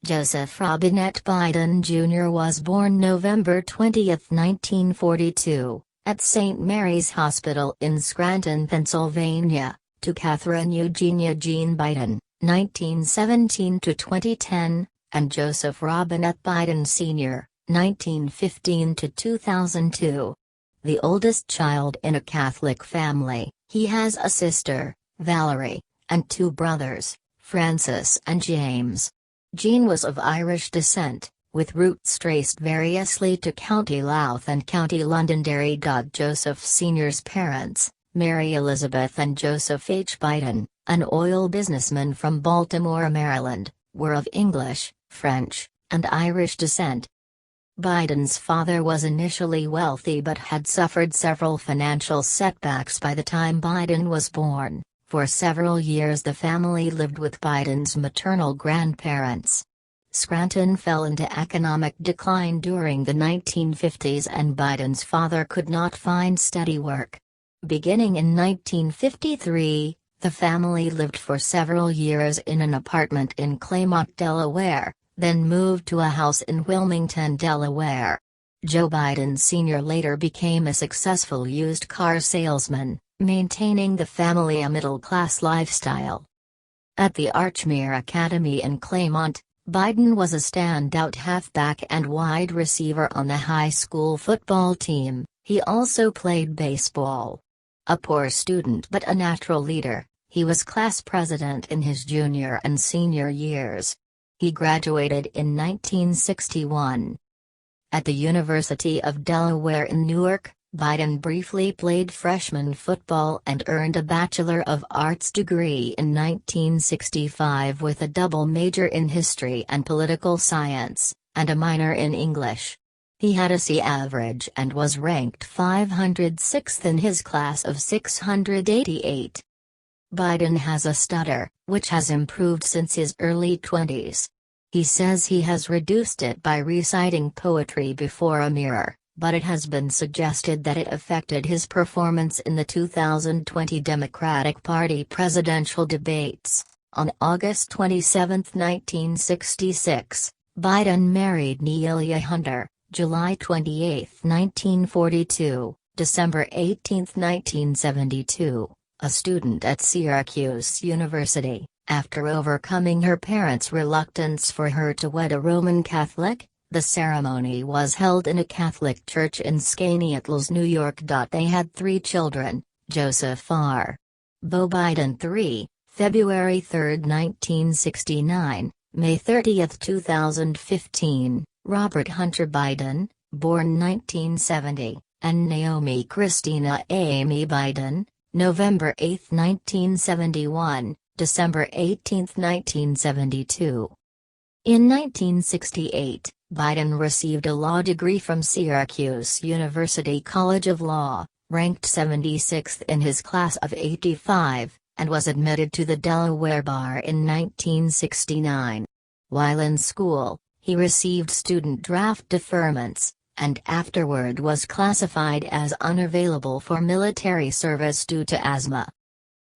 Joseph Robinette Biden Jr. was born November 20, 1942, at St. Mary's Hospital in Scranton, Pennsylvania, to Catherine Eugenia Jean Biden, 1917 to 2010, and Joseph Robinette Biden Sr., 1915 to 2002. The oldest child in a Catholic family, he has a sister, Valerie, and two brothers, Francis and James. Jean was of Irish descent, with roots traced variously to County Louth and County Londonderry. Joseph Sr.'s parents, Mary Elizabeth and Joseph H. Biden, an oil businessman from Baltimore, Maryland, were of English, French, and Irish descent. Biden's father was initially wealthy but had suffered several financial setbacks by the time Biden was born. For several years the family lived with Biden's maternal grandparents. Scranton fell into economic decline during the 1950s and Biden's father could not find steady work. Beginning in 1953, the family lived for several years in an apartment in Claymont, Delaware, then moved to a house in Wilmington, Delaware. Joe Biden Sr. later became a successful used car salesman, maintaining the family a middle-class lifestyle. At the Archmere Academy in Claymont, Biden was a standout halfback and wide receiver on the high school football team. He also played baseball. A poor student but a natural leader, he was class president in his junior and senior years. He graduated in 1961. At the University of Delaware in Newark, Biden briefly played freshman football and earned a Bachelor of Arts degree in 1965 with a double major in history and political science, and a minor in English. He had a C average and was ranked 506th in his class of 688. Biden has a stutter, which has improved since his early 20s. He says he has reduced it by reciting poetry before a mirror, but it has been suggested that it affected his performance in the 2020 Democratic Party presidential debates. On August 27, 1966, Biden married Neelia Hunter, July 28, 1942, December 18, 1972, a student at Syracuse University. After overcoming her parents' reluctance for her to wed a Roman Catholic, the ceremony was held in a Catholic church in Skaneateles, New York. They had 3 children, Joseph R. Beau Biden III, February 3, 1969, May 30, 2015, Robert Hunter Biden, born 1970, and Naomi Christina Amy Biden, November 8, 1971, December 18, 1972. In 1968, Biden received a law degree from Syracuse University College of Law, ranked 76th in his class of 85, and was admitted to the Delaware Bar in 1969. While in school, he received student draft deferments, and afterward was classified as unavailable for military service due to asthma.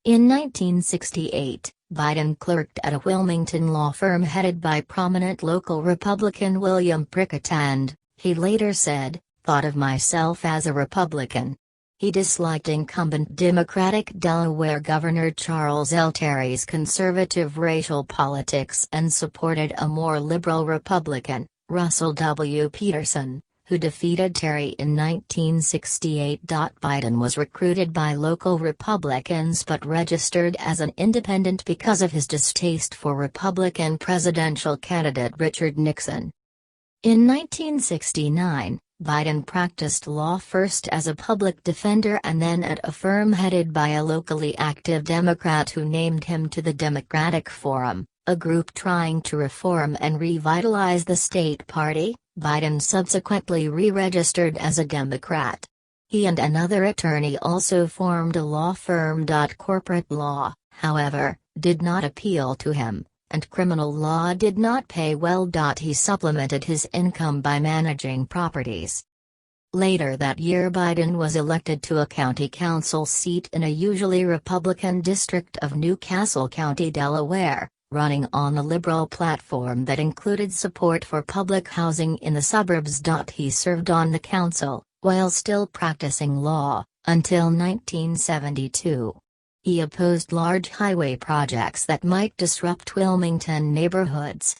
In 1968, Biden clerked at a Wilmington law firm headed by prominent local Republican William Prickett and, he later said, thought of myself as a Republican. He disliked incumbent Democratic Delaware Governor Charles L. Terry's conservative racial politics and supported a more liberal Republican, Russell W. Peterson, who defeated Terry in 1968. Biden was recruited by local Republicans but registered as an independent because of his distaste for Republican presidential candidate Richard Nixon. In 1969, Biden practiced law first as a public defender and then at a firm headed by a locally active Democrat who named him to the Democratic Forum, a group trying to reform and revitalize the state party. Biden subsequently re-registered as a Democrat. He and another attorney also formed a law firm. Corporate law, however, did not appeal to him, and criminal law did not pay well. He supplemented his income by managing properties. Later that year Biden was elected to a county council seat in a usually Republican district of New Castle County, Delaware, running on a liberal platform that included support for public housing in the suburbs. He served on the council, while still practicing law, until 1972. He opposed large highway projects that might disrupt Wilmington neighborhoods.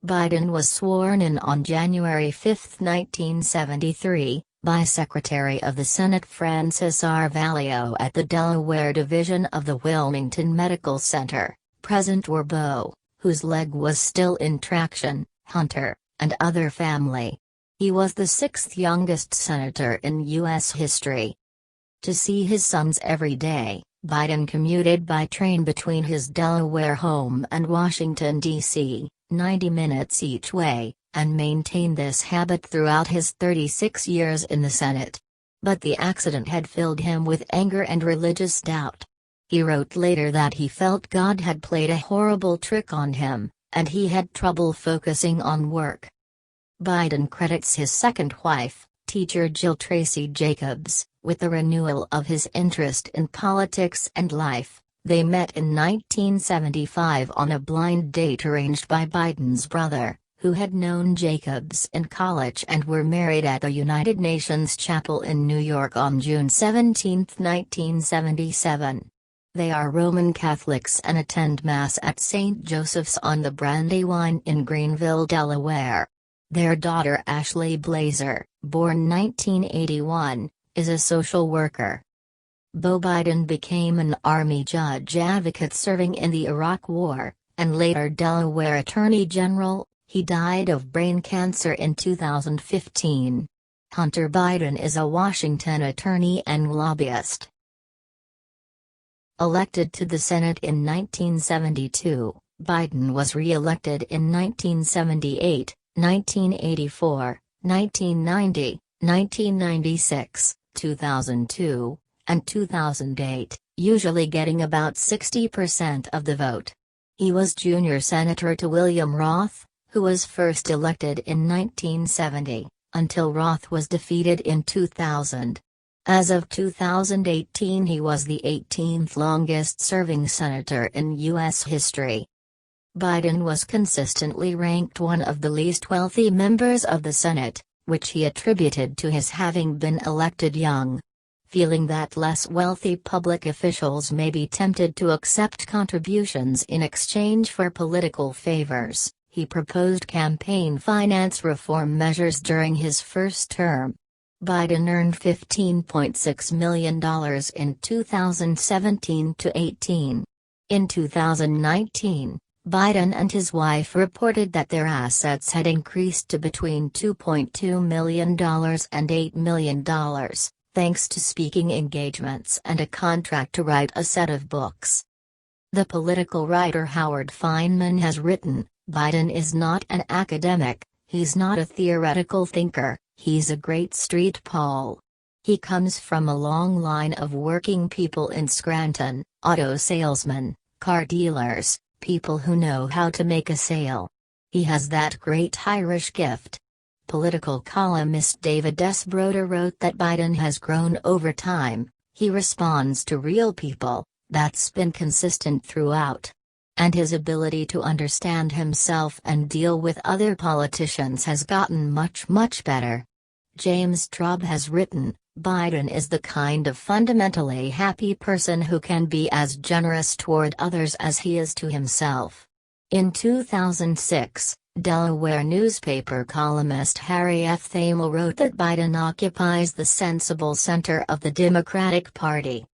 Biden was sworn in on January 5, 1973, by Secretary of the Senate Francis R. Valeo at the Delaware Division of the Wilmington Medical Center. Present were Beau, whose leg was still in traction, Hunter, and other family. He was the sixth youngest senator in U.S. history. To see his sons every day, Biden commuted by train between his Delaware home and Washington, D.C., 90 minutes each way, and maintained this habit throughout his 36 years in the Senate. But the accident had filled him with anger and religious doubt. He wrote later that he felt God had played a horrible trick on him, and he had trouble focusing on work. Biden credits his second wife, teacher Jill Tracy Jacobs, with the renewal of his interest in politics and life. They met in 1975 on a blind date arranged by Biden's brother, who had known Jacobs in college, and were married at the United Nations Chapel in New York on June 17, 1977. They are Roman Catholics and attend Mass at St. Joseph's on the Brandywine in Greenville, Delaware. Their daughter Ashley Blazer, born 1981, is a social worker. Beau Biden became an Army judge advocate serving in the Iraq War, and later Delaware Attorney General. He died of brain cancer in 2015. Hunter Biden is a Washington attorney and lobbyist. Elected to the Senate in 1972, Biden was re-elected in 1978, 1984, 1990, 1996, 2002, and 2008, usually getting about 60% of the vote. He was junior senator to William Roth, who was first elected in 1970, until Roth was defeated in 2000. As of 2018, he was the 18th longest-serving senator in U.S. history. Biden was consistently ranked one of the least wealthy members of the Senate, which he attributed to his having been elected young. Feeling that less wealthy public officials may be tempted to accept contributions in exchange for political favors, he proposed campaign finance reform measures during his first term. Biden earned $15.6 million in 2017-18. In 2019, Biden and his wife reported that their assets had increased to between $2.2 million and $8 million. Thanks to speaking engagements and a contract to write a set of books. The political writer Howard Fineman has written, Biden is not an academic, he's not a theoretical thinker, he's a great street Paul. He comes from a long line of working people in Scranton, auto salesmen, car dealers, people who know how to make a sale. He has that great Irish gift. Political columnist David S. Broder wrote that Biden has grown over time. He responds to real people, that's been consistent throughout. And his ability to understand himself and deal with other politicians has gotten much better. James Traub has written, Biden is the kind of fundamentally happy person who can be as generous toward others as he is to himself. In 2006, Delaware newspaper columnist Harry F. Thamel wrote that Biden occupies the sensible center of the Democratic Party.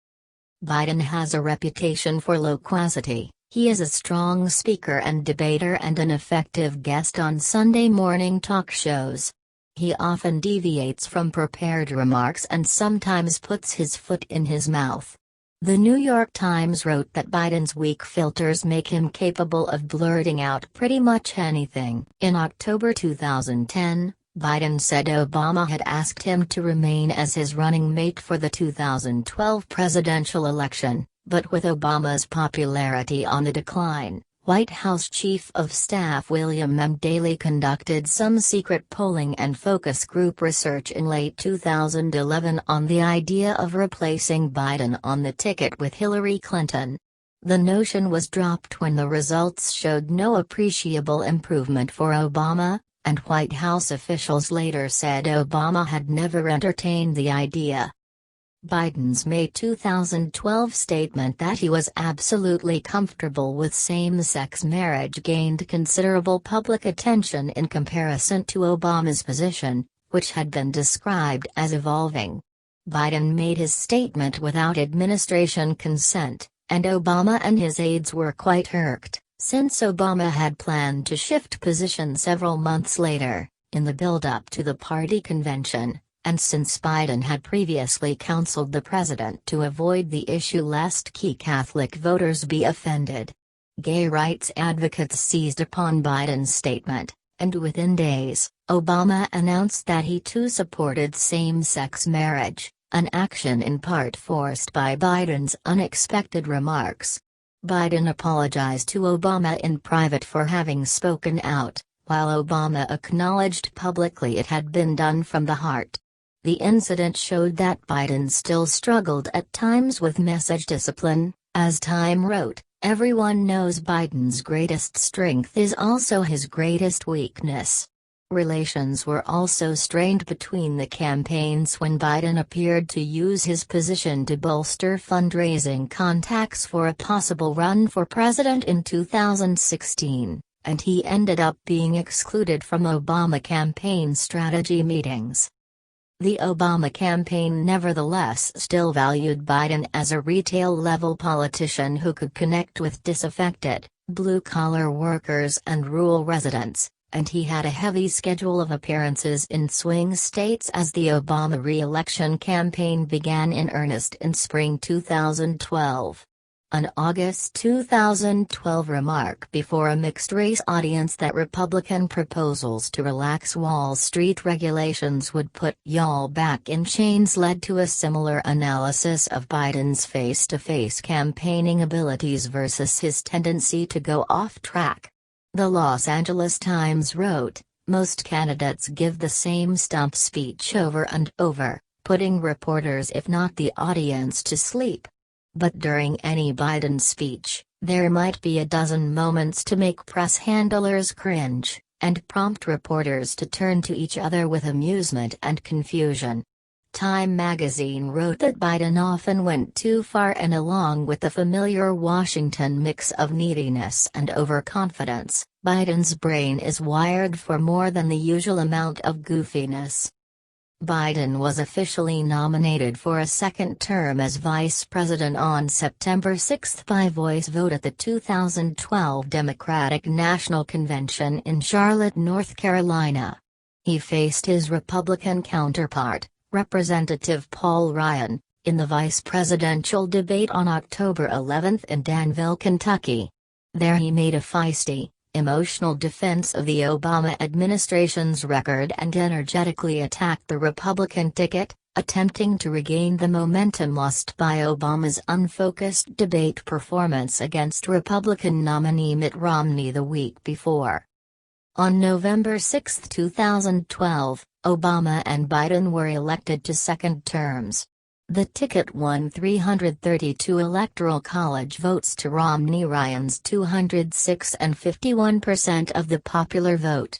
Biden has a reputation for loquacity. He is a strong speaker and debater and an effective guest on Sunday morning talk shows. He often deviates from prepared remarks and sometimes puts his foot in his mouth. The New York Times wrote that Biden's weak filters make him capable of blurting out pretty much anything. In October 2010, Biden said Obama had asked him to remain as his running mate for the 2012 presidential election, but with Obama's popularity on the decline, White House Chief of Staff William M. Daley conducted some secret polling and focus group research in late 2011 on the idea of replacing Biden on the ticket with Hillary Clinton. The notion was dropped when the results showed no appreciable improvement for Obama, and White House officials later said Obama had never entertained the idea. Biden's May 2012 statement that he was absolutely comfortable with same-sex marriage gained considerable public attention in comparison to Obama's position, which had been described as evolving. Biden made his statement without administration consent, and Obama and his aides were quite irked, since Obama had planned to shift position several months later, in the build-up to the party convention, and since Biden had previously counseled the president to avoid the issue lest key Catholic voters be offended. Gay rights advocates seized upon Biden's statement, and within days, Obama announced that he too supported same-sex marriage, an action in part forced by Biden's unexpected remarks. Biden apologized to Obama in private for having spoken out, while Obama acknowledged publicly it had been done from the heart. The incident showed that Biden still struggled at times with message discipline. As Time wrote, "Everyone knows Biden's greatest strength is also his greatest weakness." Relations were also strained between the campaigns when Biden appeared to use his position to bolster fundraising contacts for a possible run for president in 2016, and he ended up being excluded from Obama campaign strategy meetings. The Obama campaign nevertheless still valued Biden as a retail-level politician who could connect with disaffected, blue-collar workers and rural residents, and he had a heavy schedule of appearances in swing states as the Obama re-election campaign began in earnest in spring 2012. An August 2012 remark before a mixed-race audience that Republican proposals to relax Wall Street regulations would put "y'all back in chains" led to a similar analysis of Biden's face-to-face campaigning abilities versus his tendency to go off track. The Los Angeles Times wrote, "Most candidates give the same stump speech over and over, putting reporters if not the audience to sleep. But during any Biden speech, there might be a dozen moments to make press handlers cringe, and prompt reporters to turn to each other with amusement and confusion." Time magazine wrote that Biden often went too far, and along with the familiar Washington mix of neediness and overconfidence, Biden's brain is wired for more than the usual amount of goofiness. Biden was officially nominated for a second term as vice president on September 6 by voice vote at the 2012 Democratic National Convention in Charlotte, North Carolina. He faced his Republican counterpart, Representative Paul Ryan, in the vice presidential debate on October 11 in Danville, Kentucky. There he made a feisty, emotional defense of the Obama administration's record and energetically attacked the Republican ticket, attempting to regain the momentum lost by Obama's unfocused debate performance against Republican nominee Mitt Romney the week before. On November 6, 2012, Obama and Biden were elected to second terms. The ticket won 332 Electoral College votes to Romney-Ryan's 206 and 51% of the popular vote.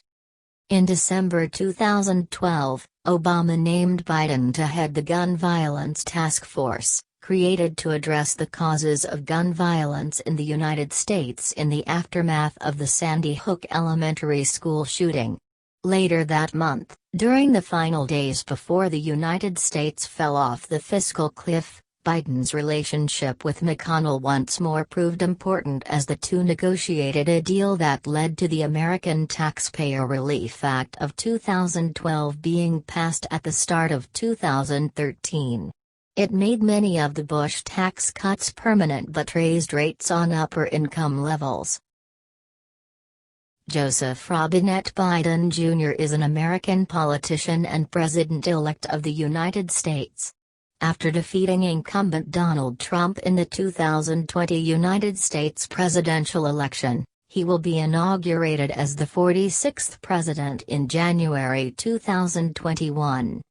In December 2012, Obama named Biden to head the Gun Violence Task Force, created to address the causes of gun violence in the United States in the aftermath of the Sandy Hook Elementary School shooting. Later that month, during the final days before the United States fell off the fiscal cliff, Biden's relationship with McConnell once more proved important as the two negotiated a deal that led to the American Taxpayer Relief Act of 2012 being passed at the start of 2013. It made many of the Bush tax cuts permanent but raised rates on upper income levels. Joseph Robinette Biden Jr. is an American politician and President-elect of the United States. After defeating incumbent Donald Trump in the 2020 United States presidential election, he will be inaugurated as the 46th president in January 2021.